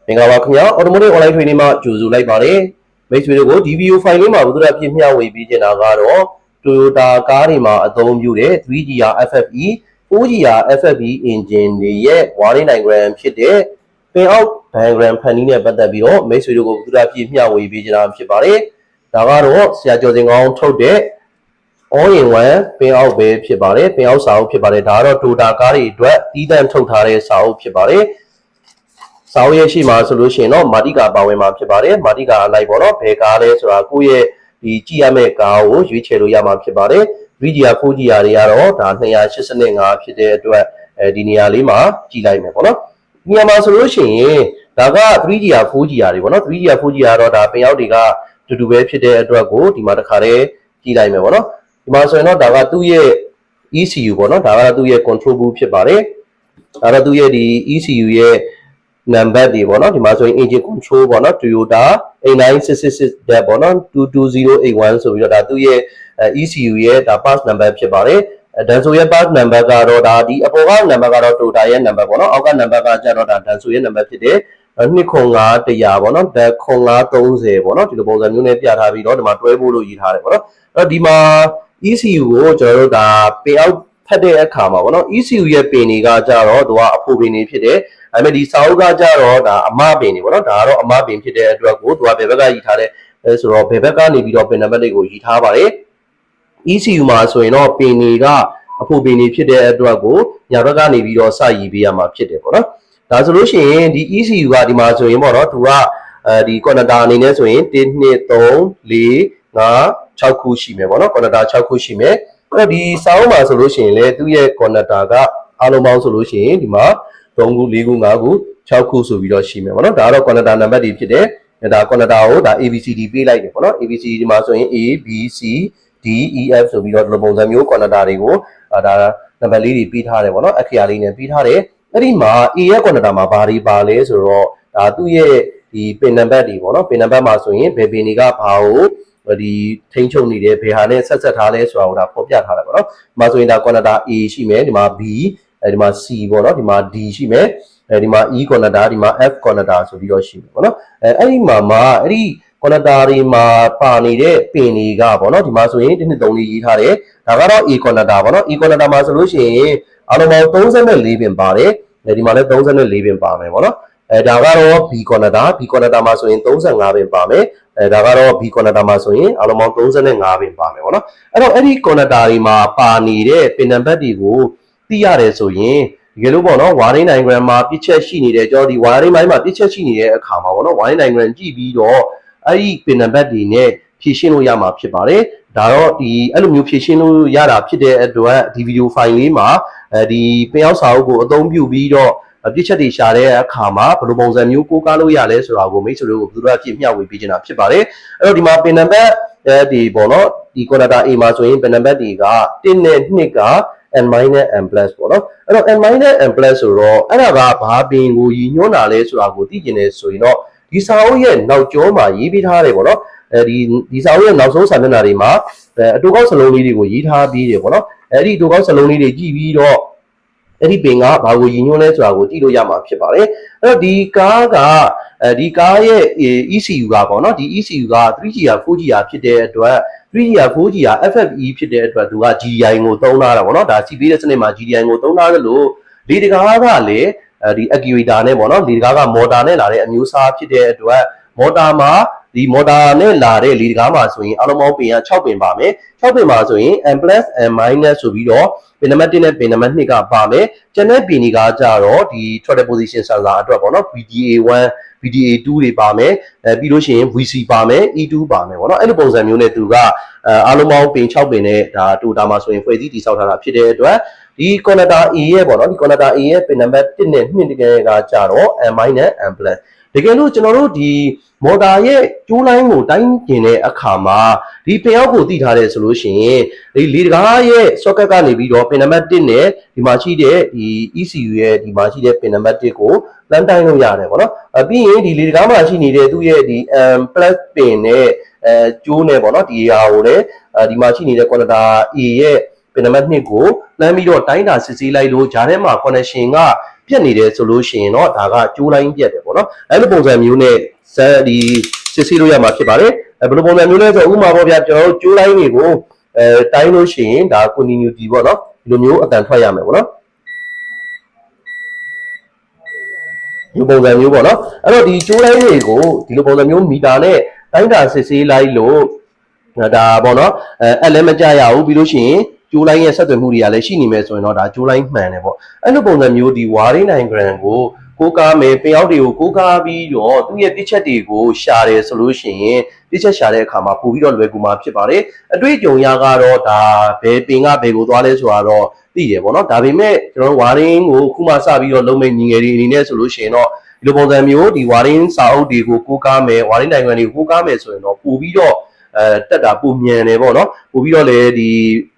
မင်္ဂလာပါခင်ဗျာ Automotive Online Training မှာကြိုဆိုလိုက်ပါတယ်မိတ်ဆွေတို့ကိုဒီ video file လေးမှာဘုဒ္ဓပြည့်မျှဝေပေးချင်တာကတော့ Toyota ကားတွေမှာအသုံးပြုတဲ့ 3GR FFE 4GR FFE engine တွေရဲ့ warning diagram ဖြစ်တဲ့ Pinout diagram ဖန်တီးနဲ့ပတ်သက်ပြီးတော့မိတ်ဆွေတို့ကိုဘုဒ္ဓပြည့်မျှဝေပေးချင်တာဖြစ်ပါတယ်ဒါကတော့ဆရာကျော်စင်ကောင်းထုတ်တဲ့ all in one Pinout ပဲဖြစ်ပါတယ် Pinout စာအုပ်ဖြစ်ပါတယ်ဒါကတော့ Toyota ကားတွေအတွက်တီးတန့်ထုတ်ထားတဲ့စာအုပ်ဖြစ်ပါတယ်စာအုပ်ရဲ့ရှိမှာဆိုလို့ရှိရင်တော့မာတိကာပါဝင်မှာဖြစ်ပါတယ်မာတိကာအလိုက်ပေါ့နော်ဘယ်ကားလဲဆိုတာကိုယ့်ရဲ့ဒီကြည့်ရမယ့်ကားကိုရွေးချယ်လို့ရမှာဖြစ်ပါတယ် 3GR 4GR တွေကတော့ဒါ285ဖြစ်တဲ့အတွက်ဒီနေရာလေးမှာကြည့်လိုက်မယ်ပေါ့နော်ဒီနေရာမှာဆိုလို့ရှိရင်ဒါက 3GR 4GR တွေပေါ့နော် 3GR 4GR တော့ဒါပင်ရောက်တွေကတူတူပဲဖြစ်တဲ့အတွက်ကိုဒီမှာတစ်ခါတည်းကြည့်လိုက်မယ်ပေါ့နော်ဒီမှာဆိုရင်တော့ဒါကသူ့ရဲ့ ECU ပေါ့နော်ဒါကသူ့ရဲ့ control boot ဖြစ်ပါတယ်ဒါတော့သူ့ရဲ့ဒီ ECU ရဲ့ number တွေပေါ့နော်ဒီမှာဆိုရင် engine control ပေါ့နော် Toyota 89666တဲ့ပေါ့နော်22081ဆိုပြီးတော့ဒါသူ့ရဲ့ ECU ရဲ့ဒါ pass number ဖြစ်ပါတယ်ဒန်ဆိုရဲ့ pass number ကတော့ဒါဒီအပေါ်က number ကတော့ Toyota ရဲ့ number ပေါ့နော်အောက်က number ကကျတော့ဒါဒန်ဆိုရဲ့ number ဖြစ်တဲ့20500ပေါ့နော်0530ပေါ့နော်ဒီလိုပုံစံမျိုးနဲ့ပြထားပြီးတော့ဒီမှာတွဲဖို့လို့ရေးထားတယ်ပေါ့နော်အဲ့တော့ဒီမှာ ECU ကိုကျွန်တော်တို့ဒါ payout ဖတ်တဲ့အခါမှာပေါ့နော် ECU ရဲ့ပင်တွေကကြတော့သူကအဖိုပင်တွေဖြစ်တယ်ဒါပေမဲ့ဒီစာအုပ်ကကြတော့ဒါအမပင်တွေပေါ့နော်ဒါကတော့အမပင်ဖြစ်တဲ့အတွက်ကိုသူကဘယ်ဘက်ကရေးထားလဲဆိုတော့ဘယ်ဘက်ကနေပြီးတော့ပင်နံပါတ်တွေကိုရေးထားပါတယ် ECU မှာဆိုရင်တော့ပင်တွေကအဖိုပင်တွေဖြစ်တဲ့အတွက်ကိုညာဘက်ကနေပြီးတော့စရေးပေးရမှာဖြစ်တယ်ပေါ့နော်ဒါဆိုလို့ရှိရင်ဒီ ECU ကဒီမှာဆိုရင်ပေါ့နော်သူကဒီ connector အနေနဲ့ဆိုရင်1 2 3 4 5 6ခုရှိမယ်ပေါ့နော် connector 6ခုရှိမယ်အဲ့တော့ဒီစာအုပ်မှာဆိုလို့ရှိရင်လေသူ့ရဲ့ connector ကအားလုံးပေါင်းဆိုလို့ရှိရင်ဒီမှာ3ခု4ခု5ခု6ခုဆိုပြီးတော့ရှိမယ်ပေါ့နော်ဒါကတော့ connector number တွေဖြစ်တယ်ဒါ connector ကိုဒါ ABCD ပေးလိုက်တယ်ပေါ့နော် ABCD ဒီမှာဆိုရင် A B C D E F ဆိုပြီးတော့ဒီလိုပုံစံမျိုး connector တွေကိုဒါ number လေးတွေပေးထားတယ်ပေါ့နော်အခရာလေးနဲ့ပေးထားတယ်အဲ့ဒီမှာ A ရဲ့ connector မှာဘာတွေပါလဲဆိုတော့ဒါသူ့ရဲ့ဒီပင်နံပါတ်တွေပေါ့နော်ပင်နံပါတ်မှာဆိုရင်ဘယ်ပင်တွေကဘာကိုဒီထိန်းချုပ်နေတယ်ဘယ်ဟာနဲ့ဆက်ထားလဲဆိုတာကိုဒါဖော်ပြထားတယ်ပေါ့နော်ဒီမှာဆိုရင်ဒါ connector A ရှိမယ်ဒီမှာ B ဒီမှာ C ပေါ့နော်ဒီမှာ D ရှိမယ်ဒီမှာ E connector ဒီမှာ F connector ဆိုပြီးတော့ရှိမယ်ပေါ့နော်အဲ့ဒီမှာအဲ့ဒီ connector တွေမှာပါနေတဲ့ပင်တွေကပေါ့နော်ဒီမှာဆိုရင်1 2 3 4ရေးထားတယ်ဒါကတော့ A connector ပေါ့နော် E connector မှာဆိုလို့ရှိရင်အားလုံးပေါင်း34ပင်ပါတယ်ဒီမှာလည်း34ပင်ပါမယ်ပေါ့နော်ဒါကတော့ B connector မှာဆိုရင်35ပင်ပါမယ်ဒါကတော့ B connector မှာဆိုရင်အားလုံးပေါင်း35ပင်ပါမယ်ပေါ့နော်အဲ့တော့အဲ့ဒီ connector တွေမှာပါနေတဲ့ပင်နံပါတ်တွေကိုသိရတယ်ဆိုရင်တကယ်လို့ပေါ့နော် warning diagram မှာပြစ်ချက်ရှိနေတယ်ကျွန်တော်ဒီ warning ဘိုင်းမှာပြစ်ချက်ရှိနေတဲ့အခါမှာပေါ့နော် warning diagram ကြည့်ပြီးတော့အဲ့ဒီပင်နံပါတ်တွေနဲ့ဖြည့်ရှင်းလို့ရမှာဖြစ်ပါတယ်ဒါတော့ဒီအဲ့လိုမျိုးဖြည့်ရှင်းလို့ရတာဖြစ်တဲ့အတွက်ဒီ video file လေးမှာဒီပင်ရောက်စာအုပ်ကိုအသုံးပြုပြီးတော့ပြစ်ချက်တွေရှာတဲ့အခါမှာဘယ်လိုပုံစံမျိုးကိုးကားလို့ရလဲဆိုတာကိုမိတ်ဆွေတို့ကိုဘယ်လိုအဖြစ်မျှဝေပေးချင်တာဖြစ်ပါတယ်အဲ့တော့ဒီမှာပင်နံပါတ်ဒီပေါ့နော်ဒီ connector A မှာဆိုရင်ပင်နံပါတ်တွေက1နဲ့2ကn minus n plus ပေါ့နော်အဲ့တော့ n minus n plus ဆိုတော့အဲ့ဒါကဘာပင်ကိုရည်ညွှန်းတာလဲဆိုတာကိုသိကျင်နေဆိုရင်တော့ဒီစာအုပ်ရဲ့နောက်ကျောမှာရေးပေးထားတယ်ပေါ့နော်ဒီစာအုပ်ရဲ့နောက်ဆုံးစာမျက်နှာတွေမှာအတူကောက်စလုံးလေးတွေကိုရေးထားပြီးတယ်ပေါ့နော်အဲ့ဒီအတူကောက်စလုံးလေးတွေကြည့်ပြီးတော့အဲ့ဒီပင်ကဘာကိုရည်ညွှန်းလဲဆိုတာကိုကြည့်လို့ရမှာဖြစ်ပါတယ်အဲ့တော့ဒီကားရဲ့ ECU ကပေါ့နော်ဒီ ECU က 3GR 4GR ဖြစ်တဲ့အတွက် 3GR 4GR FFE ဖြစ်တဲ့အတွက်သူက GDI ကိုသုံးထားတာပေါ့နော်ဒါစီပေးတဲ့စနစ်မှာ GDI ကိုသုံးထားတယ်လို့လေတကားကလည်းဒီ actuator နဲ့ပေါ့နော်လေတကားက motor နဲ့လာတဲ့အမျိုးအစားဖြစ်တဲ့အတွက် motor မှာဒီ motor နဲ့လာတဲ့လေတကားမှာဆိုရင်အားလုံးပေါင်းပင်က6ပင်ပါမယ်6ပင်မှာဆိုရင် n plus n minus ဆိုပြီးတော့ပင်နံပါတ်1နဲ့ပင်နံပါတ်2ကပါမယ်ကျန်တဲ့ပင်တွေကကြတော့ဒီ throttle position sensor အတွက်ပေါ့နော် VDA1 VDA2 တွေပါမယ်ပြီးလို့ရှိရင် VC ပါမယ် E2 ပါမယ်ပေါ့နော်အဲ့လိုပုံစံမျိုးနဲ့သူကအားလုံးပေါင်းပင်6ပင်နဲ့ဒါ Toyota မှာဆိုရင်ဖွဲ့စည်းတည်ဆောက်ထားတာဖြစ်တဲ့အတွက်ဒီ connector A ရဲ့ပေါ့နော်ဒီ connector A ရဲ့ပင်နံပါတ်1နဲ့2တကယ်ကကြတော့ n minus n plus တကယ်လို့ကျွန်တော်တို့ဒီမော်တာရဲ့ကျိုးလိုင်းကိုတိုင်းကျင်တဲ့အခါမှာဒီပင်ရောက်ကိုသိထားတယ်ဆိုလို့ရှိရင်ဒီလေတကားရဲ့ socket ကနေပြီးတော့ပင်နံပါတ်1နဲ့ဒီမှာရှိတဲ့ဒီ ECU ရဲ့ဒီမှာရှိတဲ့ပင်နံပါတ်1ကိုလမ်းတိုင်းလို့ရတယ်ပေါ့နော်ပြီးရင်ဒီလေတကားမှာရှိနေတဲ့သူ့ရဲ့ဒီ plus ပင်နဲ့ကျိုးနဲ့ပေါ့နော်ဒီဟာကိုလည်းဒီမှာရှိနေတဲ့ connector A ရဲ့ပင်နံပါတ်2ကိုလမ်းပြီးတော့တိုင်းတာစစ်ဆေးလိုက်လို့ဂျားထဲမှာ connection က ပြက်နေတယ်ဆိုလို့ရှိရင်တော့ဒါကကျိုးလိုင်းပြက်တယ်ပေါ့နော်အဲ့လိုပုံစံမျိုးနဲ့ဒီစစ်ဆေးလို့ရမှာဖြစ်ပါတယ်ဘယ်လိုပုံစံမျိုးလဲဆိုဥပမာပေါ့ဗျာကျွန်တော်တို့ကျိုးလိုင်းတွေကိုတိုင်းလို့ရှိရင်ဒါ continuity ပေါ့နော်ဒီလိုမျိုးအတန်ထွက်ရမယ်ပေါ့နော်ဒီပုံစံမျိုးပေါ့နော်အဲ့တော့ဒီကျိုးလိုင်းတွေကိုဒီလိုပုံစံမျိုးမီတာနဲ့တိုင်းတာစစ်ဆေးလိုက်လို့ဒါပေါ့နော်အဲ့လည်းမကြရဘူးပြီးလို့ရှိရင်ကျိုးလိုင်းရဲ့ဆက်သွယ်မှုတွေကလည်းရှိနေမယ်ဆိုရင်တော့ဒါကျိုးလိုင်းမှန်တယ်ပေါ့အဲ့လိုပုံစံမျိုးဒီ wiring diagram ကိုကိုးကားမယ်ပင်အောက်တွေကိုကိုးကားပြီးတော့သူ့ရဲ့ပြစ်ချက်တွေကိုရှာတယ်ဆိုလို့ရှိရင်ပြစ်ချက်ရှာတဲ့အခါမှာပို့ပြီးတော့လွယ်ကူမှာဖြစ်ပါတယ်အတွေ့အကြုံရကတော့ဒါဘယ်ပင်ကဘယ်ကိုသွားလဲဆိုတာတော့သိတယ်ပေါ့နော်ဒါပေမဲ့ကျွန်တော် wiring ကိုခုမှစပြီးတော့လုံးမဲ့ညီငယ်တွေအနေနဲ့ဆိုလို့ရှိရင်တော့ဒီလိုပုံစံမျိုးဒီ wiring စာအုပ်တွေကိုကိုးကားမယ် wiring diagram တွေကိုကိုးကားမယ်ဆိုရင်တော့ပို့ပြီးတော့တက်တာပုံမြန်တယ်ပေါ့နော်ပို့ပြီးတော့လေဒ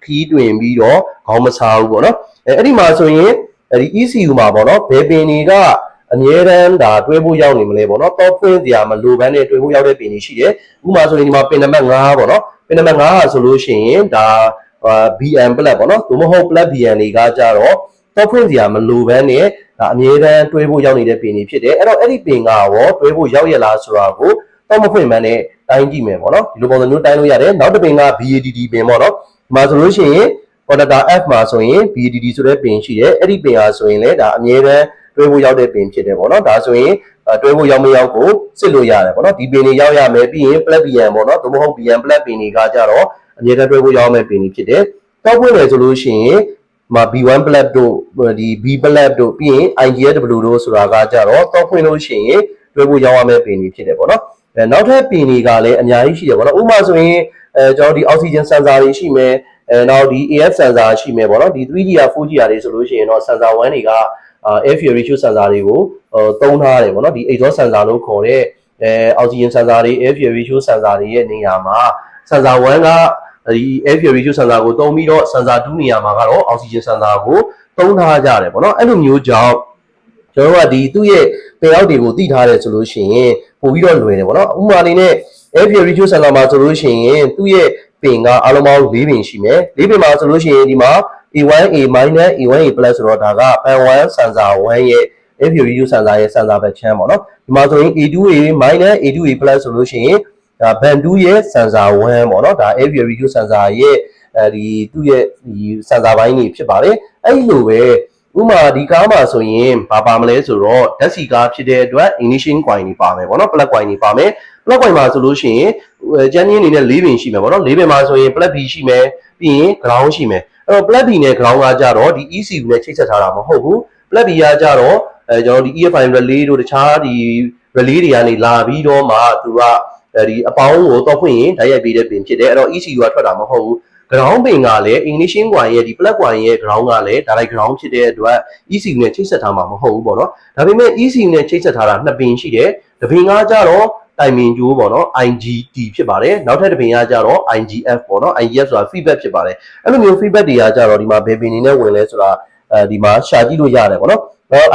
ီခီးတွင်ပြီးတော့ခေါင်းမစားဘူးပေါ့နော်အဲ့ဒီမှာဆိုရင်ဒီ ECU မှာပေါ့နော်ဘယ်ပင်တွေကအမြဲတမ်းဒါတွဲဖို့ရောက်နေမလဲပေါ့နော်တော့ဖွင့်စရာမလိုဘဲနဲ့တွဲဖို့ရောက်တဲ့ပင်တွေရှိတယ်ဥပမာဆိုရင်ဒီမှာပင်နံပါတ်5ပေါ့နော်ပင်နံပါတ်5ဟာဆိုလို့ရှိရင်ဒါBM ပလက်ပေါ့နော်သို့မဟုတ် plat BM တွေကကြတော့တော့ဖွင့်စရာမလိုဘဲနဲ့ဒါအမြဲတမ်းတွဲဖို့ရောက်နေတဲ့ပင်တွေဖြစ်တယ်အဲ့တော့အဲ့ဒီပင်ကရောတွဲဖို့ရောက်ရလားဆိုတာကိုတော့မဖွင့်မှန်းနဲ့တိုင်းကြည့်မယ်ပေါ့နော်ဒီလိုပုံစံမျိုးတိုင်းလို့ရတယ်နောက်တစ်ပင်က BADD ပင်ပေါ့နော်ဒီမှာဆိုလို့ရှိရင် conductor F မှာဆိုရင် BADD ဆိုတဲ့ပင်ရှိတယ်အဲ့ဒီပင်ဟာဆိုရင်လည်းဒါအမြဲတမ်းတွဲဖို့ရောက်တဲ့ပင်ဖြစ်တယ်ပေါ့နော်ဒါဆိုရင်တွဲဖို့ရောက်မရောက်ကိုစစ်လို့ရတယ်ပေါ့နော်ဒီပင်တွေရောက်ရမယ်ပြီးရင် plat BM ပေါ့နော်သို့မဟုတ် BM plat ပင်တွေကကြတော့အမြဲတမ်းတွဲဖို့ရောက်မယ်ပင်တွေဖြစ်တယ်တောက်ဖွင့်တယ်ဆိုလို့ရှိရင်B1 plat တို့ဒီ B plat တို့ပြီးရင် IGSW တို့ဆိုတာကကြတော့တောက်ဖွင့်လို့ရှိရင်တွဲဖို့ရောက်ရမယ်ပင်တွေဖြစ်တယ်ပေါ့နော်နောက်ထပ်ပင်တွေကလည်းအများကြီးရှိတယ်ပေါ့နော်ဥပမာဆိုရင်ကျွန်တော်ဒီ oxygen sensor တွေရှိမယ်နောက်ဒီ AF sensor ရှိမယ်ပေါ့နော်ဒီ 3GR 4GR တွေဆိုလို့ရှိရင်တော့ sensor 1တွေကFE ECU sensor တွေကိုသုံးထားတယ်ပေါ့နော်ဒီ exhaust sensor လို့ခေါ်တဲ့oxygen sensor တွေ FE ECU sensor တွေရဲ့နေရာမှာ sensor 1ကဒီ FE ECU sensor ကိုသုံးပြီးတော့ sensor 2နေရာမှာကတော့ oxygen sensor ကိုသုံးထားကြတယ်ပေါ့နော်အဲ့လိုမျိုးကြောင့်ကျွန်တော်တို့ကဒီသူ့ရဲ့ပင်အောက်တွေကိုသိထားတယ်ဆိုလို့ရှိရင်ပို့ပြီးတော့လွယ်တယ်ပေါ့နော်ဥပမာအနေနဲ့ FE ECU sensor မှာဆိုလို့ရှိရင်သူ့ရဲ့ပင်ကအားလုံးပေါင်း၄ပင်ရှိမယ်၄ပင်မှာဆိုလို့ရှိရင်ဒီမှာ A1A minus A1A plus ဆိုတော့ဒါက pan1 sensor 1ရဲ့ FE ECU sensor ရဲ့ sensor ဘက်ချမ်းပေါ့နော်ဒီမှာဆိုရင် A2A minus A2A plus ဆိုလို့ရှိရင်ဒါ band 2ရဲ့ sensor 1ပေါ့နော်ဒါ FE ECU sensor ရဲ့ဒီသူ့ရဲ့ဒီ sensor ဘိုင်းကြီးဖြစ်ပါတယ်အဲ့လိုပဲဥမာဒီကားမှာဆိုရင်ဘာပါမလဲဆိုတော့ဓာတ်ဆီကားဖြစ်တဲ့အတွက် ignition coil တွေပါမယ်ပေါ့နော် plug coil တွေပါမယ် plug coil မှာဆိုလို့ရှိရင်ကျန်းချင်းအနေနဲ့၄ပင်ရှိမယ်ပေါ့နော်၄ပင်မှာဆိုရင် plug B ရှိမယ်ပြီးရင် ground ရှိမယ်အဲ့တော့ plug B နဲ့ ground ကကြတော့ဒီ ECU နဲ့ချိတ်ဆက်ထားတာမဟုတ်ဘူး plug B ကကြတော့ကျွန်တော်ဒီ EFI relay တို့တခြားဒီ relay တွေကနေလာပြီးတော့မှသူကဒီအပေါင်းကိုတော့ဖွင့်ရင်ဓာတ်ရိုက်ပေးတဲ့ပင်ဖြစ်တယ်အဲ့တော့ ECU ကထွက်တာမဟုတ်ဘူးground ပင်ကလည်း ignition coil ရဲ့ဒီ plug coil ရဲ့ ground ကလည်း direct ground ဖြစ်တဲ့အတွက် ECU နဲ့ချိတ်ဆက်ထားမှာမဟုတ်ဘူးပေါ့နော်ဒါပေမဲ့ ECU နဲ့ချိတ်ဆက်ထားတာနှစ်ပင်ရှိတယ်တစ်ပင်ကကြတော့တိုင်ပင်ကြိုးပေါ့နော် IGT ဖြစ်ပါတယ်နောက်ထပ်တစ်ပင်ကကြတော့ IGF ပေါ့နော် IGF ဆိုတာ feedback ဖြစ်ပါတယ်အဲ့လိုမျိုး feedback တွေကကြတော့ဒီမှာဘယ်ပင်နေနဲ့ဝင်လဲဆိုတာဒီမှာရှာကြည့်လို့ရတယ်ပေါ့နော်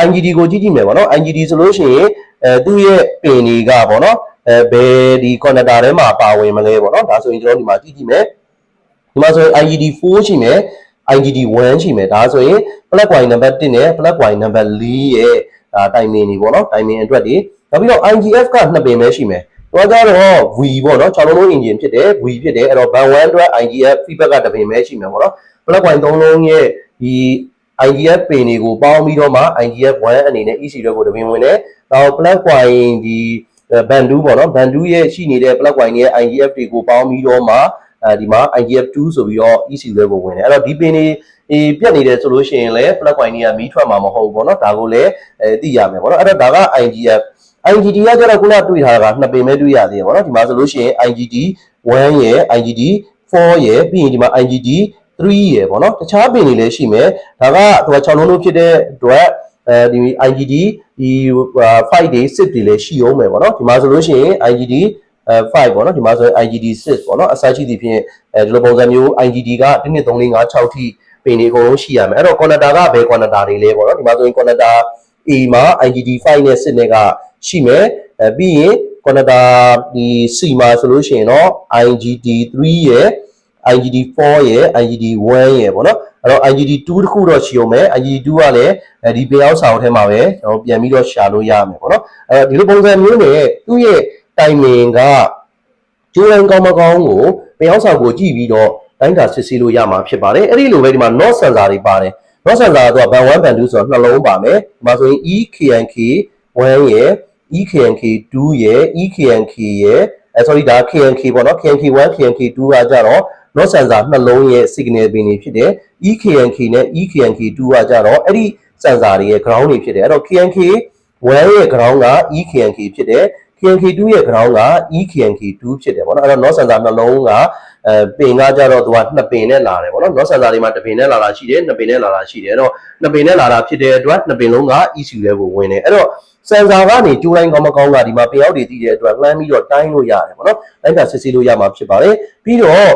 IGT ကိုကြည့်ကြည့်မယ်ပေါ့နော် IGT ဆိုလို့ရှိရင်သူ့ရဲ့ပင်တွေကပေါ့နော်ဘယ်ဒီ connector ထဲမှာပါဝင်မလဲပေါ့နော်ဒါဆိုရင်ကျွန်တော်ဒီမှာကြည့်ကြည့်မယ်ဒီမှာဆိုရင် IGT 4ရှိမယ် IGT 1ရှိမယ်ဒါဆိုရင် plug coil number 1နဲ့ plug coil number 4ရဲ့တိုင်ပင်တွေပေါ့နော်တိုင်ပင်အတွက်တွေနောက်ပြီးတော့ IGF က2ပင်ပဲရှိမယ်။တော့ကြတော့ V ပေါ့နော်6လုံးလုံး engine ဖြစ်တယ် V ဖြစ်တယ်အဲ့တော့ band 1အတွက် IGF feedback က2ပင်ပဲရှိမယ်ပေါ့နော်။ plug coil 3လုံးရဲ့ဒီ IGF ပင်တွေကိုပေါင်းပြီးတော့မှ IGF 1အနေနဲ့ EC တွေကို2ပင်ဝင်တယ်။နောက် plug coil ဒီ band 2ပေါ့နော် band 2ရဲ့ရှိနေတဲ့ plug coil ရဲ့ IGF တွေကိုပေါင်းပြီးတော့မှဒီမှာ IGF 2ဆိုပြီးတော့ EC တွေကိုဝင်တယ်အဲ့တော့ဒီပင်တွေပြတ်နေတယ်ဆိုလို့ရှိရင်လည်း plug coil တွေကမီးထွက်မှာမဟုတ်ဘူးပေါ့နော်ဒါကိုလည်းသိရမယ်ပေါ့နော်အဲ့တော့ဒါက IGF IGT ကကျတော့ခုနတွေ့ထားတာက2ပင်ပဲတွေ့ရသေးတယ်ပေါ့နော်ဒီမှာဆိုလို့ရှိရင် IGT 1ရယ် IGT 4ရယ်ပြီးရင်ဒီမှာ IGT 3ရယ်ပေါ့နော်တခြားပင်တွေလည်းရှိမယ်ဒါကသူက6လုံးလုံးဖြစ်တဲ့အတွက်ဒီ IGT ဒီ5တွေ6တွေလည်းရှိအောင်မယ်ပေါ့နော်ဒီမှာဆိုလို့ရှိရင် IGT 5ပေါ့နော်ဒီမှာဆိုရင် IGT 6ပေါ့နော်အစရှိသည်ဖြင့်ဒီလိုပုံစံမျိုး IGT က1 2 3 4 5 6ထိပင်တွေအကုန်လုံးရှိရမယ်အဲ့တော့ connector ကဘယ် connector တွေလဲပေါ့နော်ဒီမှာဆိုရင် connector A မှာ IGT 5နဲ့6နဲ့ကရှိမယ်ပြီးရင် connector ဒီ C မှာဆိုလို့ရှိရင်တော့ IGT 3ရယ် IGT 4ရယ် IGT 1ရယ်ပေါ့နော် တော့ IGD2 တစ်ခုတော့ရှိအောင်မယ် IGD2 ကလည်းဒီပင်အောင်ဆောင်ထဲမှာပဲကျွန်တော်ပြန်ပြီးတော့ရှာလို့ရမယ်ပေါ့နော်ဒီလိုပုံစံမျိုးနဲ့သူ့ရဲ့ timing ကကျိုးတိုင်းကောင်းမကောင်းကိုပင်အောင်ဆောင်ကိုကြည့်ပြီးတော့တိုင်းတာစစ်ဆေးလို့ရမှာဖြစ်ပါတယ်အဲ့ဒီလိုပဲဒီမှာ not sensor တွေပါတယ် not sensor ကဘန်1ဘန်2ဆိုတော့နှလုံးပါမယ်ဒီမှာဆိုရင် EKNK1 ရယ် EKNK2 ရယ် EKNK ရယ်sorry ဒါ KNK ပေါ့နော် KNK1 KNK2 ကကြတော့ not sensor နှလုံးရဲ့ signal ပင်တွေဖြစ်တယ် EKNK နဲ့ EKNK2 ကကြတော့အဲ့ဒီ sensor တွေရဲ့ ground တွေဖြစ်တယ်အဲ့တော့ KNK1 ရဲ့ ground က EKNK ဖြစ်တယ် KNK2 ရဲ့ ground က EKNK2 ဖြစ်တယ်ပေါ့နော်အဲ့တော့ not sensor နှလုံးကပင်ကကြတော့သူကနှစ်ပင်နဲ့လာတယ်ပေါ့နော် not sensor တွေမှာတစ်ပင်နဲ့လာတာရှိတယ်နှစ်ပင်နဲ့လာတာရှိတယ်အဲ့တော့နှစ်ပင်နဲ့လာတာဖြစ်တဲ့အတွက်နှစ်ပင်လုံးက ECU ထဲကိုဝင်တယ်အဲ့တော့ sensor ကနေကျိုးတိုင်းကောင်းမကောင်းကဒီမှာပင်ရောက်တွေတည်တဲ့အတွက်လှမ်းပြီးတော့တိုင်းလို့ရတယ်ပေါ့နော်တိုင်းတာစစ်ဆေးလို့ရမှာဖြစ်ပါတယ်ပြီးတော့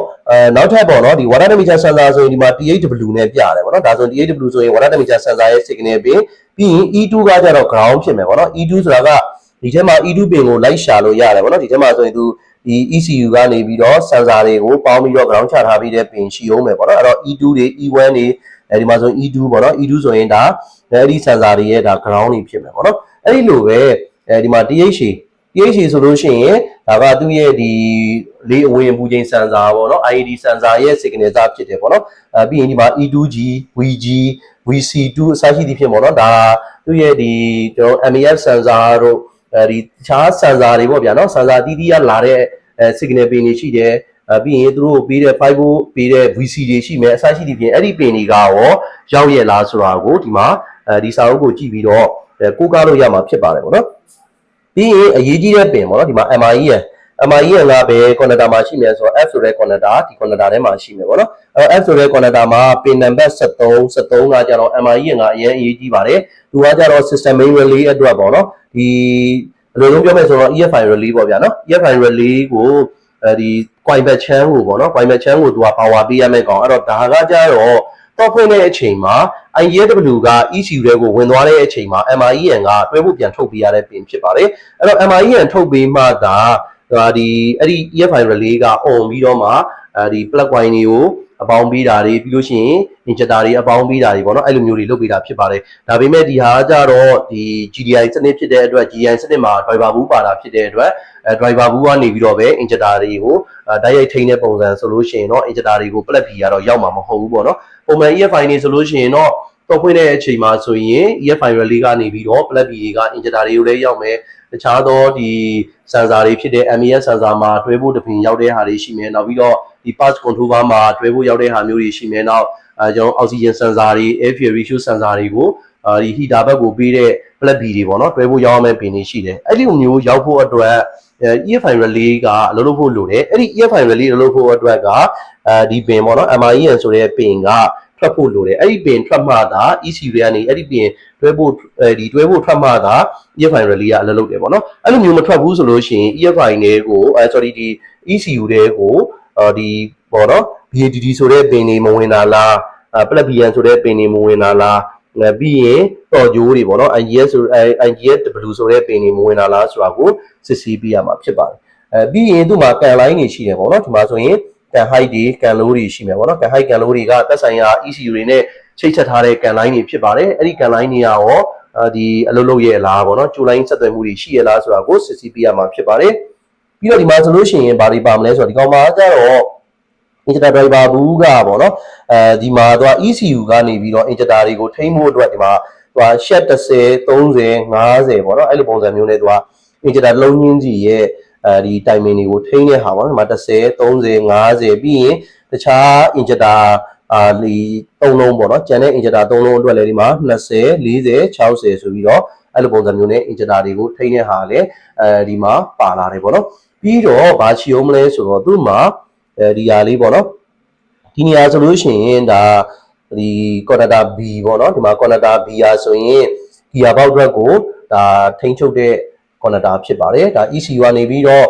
နောက်ထပ်ပေါ့နော်ဒီ water temperature sensor ဆိုရင်ဒီမှာ THW နဲ့ပြရတယ်ပေါ့နော်ဒါဆိုရင် THW ဆိုရင် water temperature sensor ရဲ့ signal ပင်ပြီးရင် E2 ကကြတော့ ground ဖြစ်မယ်ပေါ့နော် E2 ဆိုတာကဒီထဲမှာ E2 ပင်ကိုလိုက်ရှာလို့ရတယ်ပေါ့နော်ဒီထဲမှာဆိုရင်သူဒီ ECU ကနေပြီးတော့ sensor တွေကိုပေါင်းပြီးတော့ ground ချထားပြီးတဲ့ပင်ရှိအောင်မယ်ပေါ့နော်အဲ့တော့ E2 တွေ E1 တွေဒီမှာဆိုရင် E2 ပေါ့နော် E2 ဆိုရင်ဒါအဲ့ဒီ sensor တွေရဲ့ဒါ ground တွေဖြစ်မယ်ပေါ့နော်အဲ့ဒီလိုပဲဒီမှာ THA ဆိုလို့ရှိရင်ဒါကသူ့ရဲ့ဒီလေးအဝင်ပူချိန် sensor ပေါ့နော် IED sensor ရဲ့ signal စားဖြစ်တယ်ပေါ့နော်ပြီးရင်ဒီမှာ E2G VG VC2 အစရှိသဖြင့်ပေါ့နော်ဒါသူ့ရဲ့ဒီကျွန်တော် MEF sensor တို့ဒီတခြား sensor တွေပေါ့ဗျာနော် sensor တီးတီးရလာတဲ့signal ပင်တွေရှိတယ်ပြီးရင်သူတို့ပေးတဲ့ 5 volt ပေးတဲ့ VC တွေရှိမယ်အစရှိသဖြင့်အဲ့ဒီပင်တွေကရောရောက်ရလားဆိုတာကိုဒီမှာဒီစာအုပ်ကိုကြည့်ပြီးတော့ကိုးကားလို့ရမှာဖြစ်ပါတယ်ပေါ့နော်ပြီးရင်အရေးကြီးတဲ့ပင်ပေါ့နော်ဒီမှာ MIEN ကဘယ် connector မှာရှိမယ်ဆိုတော့ F ဆိုတဲ့ connector ဒီ connector ထဲမှာရှိမယ်ပေါ့နော်F ဆိုတဲ့ connector မှာပင်နံပါတ်73ကကြတော့ MIEN ကအရင်အရေးကြီးပါတယ်သူကကြတော့ system main relay အတွက်ပေါ့နော်ဒီဘယ်လိုပြောမယ်ဆိုတော့ EFI relay ပေါ့ဗျာနော် EFI relay ကိုဒီ coin back channel ကိုပေါ့နော် coin back channel ကိုသူက power ပေးရမယ်ကောင်အဲ့တော့ဒါကကြတော့တော့ဖွင့်တဲ့အချိန်မှာ IEW က ECU တွေကိုဝင်သွားတဲ့အချိန်မှာ MIEN ကတွဲဖို့ပြန်ထုတ်ပေးရတဲ့ပင်ဖြစ်ပါတယ်အဲ့တော့ MIEN ထုတ်ပေးမှသာဒီအဲ့ဒီ EFI relay က on ပြီးတော့မှဒီ plug coin တွေကိုအပေါင်းပေးတာတွေပြီးလို့ရှိရင် injector တွေအပေါင်းပေးတာတွေပေါ့နော်အဲ့လိုမျိုးတွေလုပ်ပေးတာဖြစ်ပါတယ်ဒါပေမဲ့ဒီဟာကြတော့ဒီ GDI စနစ်ဖြစ်တဲ့အတွက် GDI စနစ်မှာ driver boot ပါတာဖြစ်တဲ့အတွက်driver boot ကနေပြီးတော့ပဲ injector တွေကိုတိုက်ရိုက်ထိန်းတဲ့ပုံစံဆိုလို့ရှိရင်တော့ injector တွေကို plug ဖြီကတော့ရောက်မှာမဟုတ်ဘူးပေါ့နော်ပုံမှန် EFI နေဆိုလို့ရှိရင်တော့တော့ဖွင့်တဲ့အချိန်မှာဆိုရင် EFI relay ကနေပြီးတော့ plug ဖြီတွေက injector တွေကိုလည်းရောက်မယ်တခြားသောဒီ sensor တွေဖြစ်တဲ့ MES sensor မှာတွဲဖို့တပင်ရောက်တဲ့ဟာတွေရှိမယ်နောက်ပြီးတော့ဒီ pass controller မှာတွဲဖို့ရောက်တဲ့ဟာမျိုးတွေရှိမယ်နောက်ကျွန်တော် oxygen sensor တွေ air fuel ratio sensor တွေကိုဒီ heater ဘက်ကိုပေးတဲ့ plug ဖြီတွေပေါ့နော်တွဲဖို့ရောက်ရမယ့်ပင်တွေရှိတယ်အဲ့ဒီလိုမျိုးရောက်ဖို့အတွက်EFI relay ကအလုပ်လုပ်ဖို့လိုတယ်အဲ့ဒီ EFI relay လုပ်ဖို့အတွက်ကဒီပင်ပေါ့နော် MIEN ဆိုတဲ့ပင်ကထွက်ဖို့လိုတယ်အဲ့ဒီပင်ထွက်မှသာ ECU တွေကနေအဲ့ဒီပင်တွဲဖို့ထွက်မှသာ EFI relay ကအလုပ်လုပ်တယ်ပေါ့နော်အဲ့လိုမျိုးမထွက်ဘူးဆိုလို့ရှိရင် EFI တွေကိုsorry ဒီ ECU တွေကိုဒီပေါ့နော် BADD ဆိုတဲ့ပင်တွေမဝင်တာလားplug BN ဆိုတဲ့ပင်တွေမဝင်တာလားပြီးရင်တော့ဂျိုးတွေပေါ့နော် IGS ဆို IGSW ဆိုတဲ့ပင်တွေမဝင်တာလားဆိုတာကိုစစ်ဆေးပြရမှာဖြစ်ပါတယ်ပြီးရင်သူ့မှာကန်လိုင်းတွေရှိတယ်ပေါ့နော်ဒီမှာဆိုရင်ကန် height တွေကန် low တွေရှိမယ်ပေါ့နော်ကန် height ကန် low တွေကသက်ဆိုင်ရာ ECU တွေနဲ့ချိတ်ဆက်ထားတဲ့ကန်လိုင်းတွေဖြစ်ပါတယ်အဲ့ဒီကန်လိုင်းတွေရောဒီအလုပ်လုပ်ရဲ့လားပေါ့နော်ကျိုးလိုင်းဆက်သွယ်မှုတွေရှိရဲ့လားဆိုတာကိုစစ်ဆေးပြရမှာဖြစ်ပါတယ်ပြီးတော့ဒီမှာဆိုလို့ရှိရင်ဘာတွေပါမလဲဆိုတော့ဒီကောင်မှာကျတော့ injector driver ဘူးကပေါ့နော်ဒီမှာသူက ECU ကနေပြီးတော့ injector တွေကိုထိန်းဖို့အတွက်ဒီမှာသူက shed 30 30 50ပေါ့နော်အဲ့လိုပုံစံမျိုးနဲ့သူက injector လုံးချင်းစီရဲ့ဒီ timing တွေကိုထိန်းတဲ့ဟာပေါ့နော်ဒီမှာ30 30 50ပြီးရင်တခြား injector ဒီ3လုံးပေါ့နော်ကျန်တဲ့ injector 3လုံးအတွက်လည်းဒီမှာ20 40 60ဆိုပြီးတော့အဲ့လိုပုံစံမျိုးနဲ့ injector တွေကိုထိန်းတဲ့ဟာလည်းဒီမှာပါလာတယ်ပေါ့နော်ပြီးတော့ဘာချီအောင်မလဲဆိုတော့သူ့မှာဒီဟာလေးပေါ့နော်ဒီနေရာဆိုလို့ရှိရင်ဒါဒီ connector B ပေါ့နော်ဒီမှာ connector B ရာဆိုရင် gear box အတွက်ကိုဒါထိန်းချုပ်တဲ့ connector ဖြစ်ပါတယ်ဒါ ECU ကနေပြီးတော့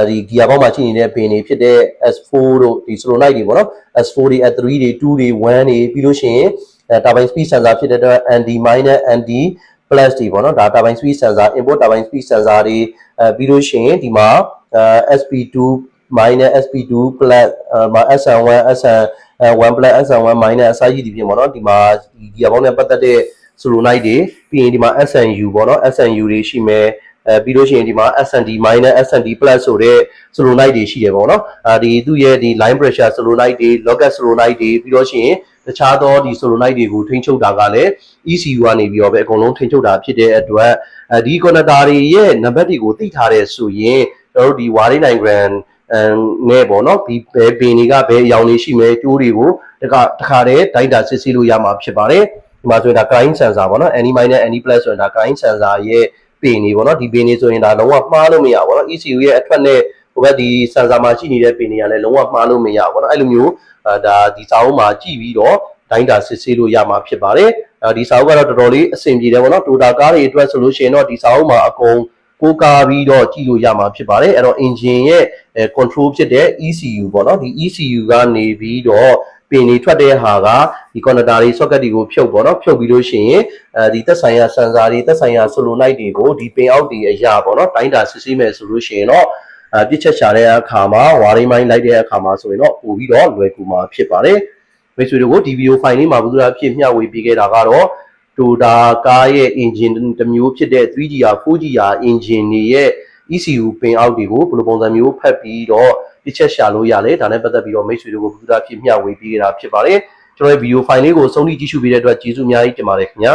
ဒီ gear box မှာရှိနေတဲ့ပင်တွေဖြစ်တဲ့ S4 တို့ဒီ solenoid တွေပေါ့နော် S4 တွေ S3 တွေ 2 တွေ 1 တွေပြီးလို့ရှိရင်turbine speed sensor ဖြစ်တဲ့အတွက် ND ND plus တွေပေါ့နော်ဒါ turbine speed sensor input turbine speed sensor တွေပြီးလို့ရှိရင်ဒီမှာSP2 SP2 plus SN1 SN 1 plus SN1 minus အစာရည်ဒီပြင်ပေါ့နော်ဒီမှာဒီအပေါင်းနဲ့ပတ်သက်တဲ့ solenoid တွေပြီးရင်ဒီမှာ SNU ပေါ့နော် SNU တွေရှိမယ်ပြီးလို့ရှိရင်ဒီမှာ SND minus SND plus ဆိုတဲ့ solenoid တွေရှိတယ်ပေါ့နော်ဒီသူ့ရဲ့ဒီ line pressure solenoid တွေ locus solenoid တွေပြီးတော့ရှိရင်တခြားသောဒီ solenoid တွေကိုထိန်းချုပ်တာကလည်း ECU ကနေပြီးတော့ပဲအကုန်လုံးထိန်းချုပ်တာဖြစ်တဲ့အတွက်ဒီ connector တွေရဲ့နံပါတ်တွေကိုသိထားတဲ့ဆိုရင်ကျွန်တော်တို့ဒီ wiring diagram နဲ့ပေါ့နော်ဒီဘယ်ပင်တွေကဘယ်အရောင်တွေရှိမယ်ကျိုးတွေကိုတခါတည်းဒိုက်တာစစ်ဆေးလို့ရမှာဖြစ်ပါတယ်ဒီမှာဆိုရင်ဒါ current sensor ပေါ့နော် any minus any plus ဆိုတာ current sensor ရဲ့ပင်တွေပေါ့နော်ဒီပင်တွေဆိုရင်ဒါလုံးဝမှားလို့မရပါဘူးနော် ECU ရဲ့အထွက်နဲ့ဟိုဘက်ဒီ sensor မှာရှိနေတဲ့ပင်တွေကလည်းလုံးဝမှားလို့မရဘူးနော်အဲ့လိုမျိုးဒါဒီစာအုပ်မှာကြည့်ပြီးတော့ဒိုက်တာစစ်ဆေးလို့ရမှာဖြစ်ပါတယ်ဒီစာအုပ်ကတော့တော်တော်လေးအဆင်ပြေတယ်ပေါ့နော် total ကားတွေအတွက်ဆိုလို့ရှိရင်တော့ဒီစာအုပ်မှာအကုန်ကိုးကားပြီးတော့ကြည့်လို့ရမှာဖြစ်ပါတယ်အဲ့တော့ engine ရဲ့ control ဖြစ်တဲ့ ECU ပေါ့နော်ဒီ ECU ကနေပြီးတော့ပင်တွေထွက်တဲ့ဟာကဒီ connector တွေ socket တွေကိုဖြုတ်ပေါ့နော်ဖြုတ်ပြီးလို့ရှိရင်ဒီသက်ဆိုင်ရာ sensor တွေသက်ဆိုင်ရာ solenoid တွေကိုဒီပင်အောက်တွေအရာပေါ့နော်တိုင်းတာစစ်ဆေးမယ်ဆိုလို့ရှိရင်တော့ပြစ်ချက်ချတဲ့အခါမှာ wiring မိုင်းလိုက်တဲ့အခါမှာဆိုရင်တော့ပို့ပြီးတော့လွယ်ကူမှာဖြစ်ပါတယ်မိတ်ဆွေတို့ကိုဒီ video file လေးမှာဘုရားဖြစ်မျှဝေပေးခဲ့တာကတော့ Toyota ကားရဲ့ engine တစ်မျိုးဖြစ်တဲ့ 3GR 4GR engine တွေရဲ့ ECU ပင်အောက်တွေကိုဘယ်လိုပုံစံမျိုးဖတ်ပြီးတော့ပြစ်ချက်ရှာလို့ရလဲဒါနဲ့ပတ်သက်ပြီးတော့မိတ်ဆွေတို့ကိုဘုရားဖြစ်မျှဝေပေးခဲ့တာဖြစ်ပါတယ်ကျွန်တော်ရဲ့ video file လေးကိုအဆုံးထိကြည့်ရှုပေးတဲ့အတွက်ကျေးဇူးအများကြီးတင်ပါတယ်ခင်ဗျာ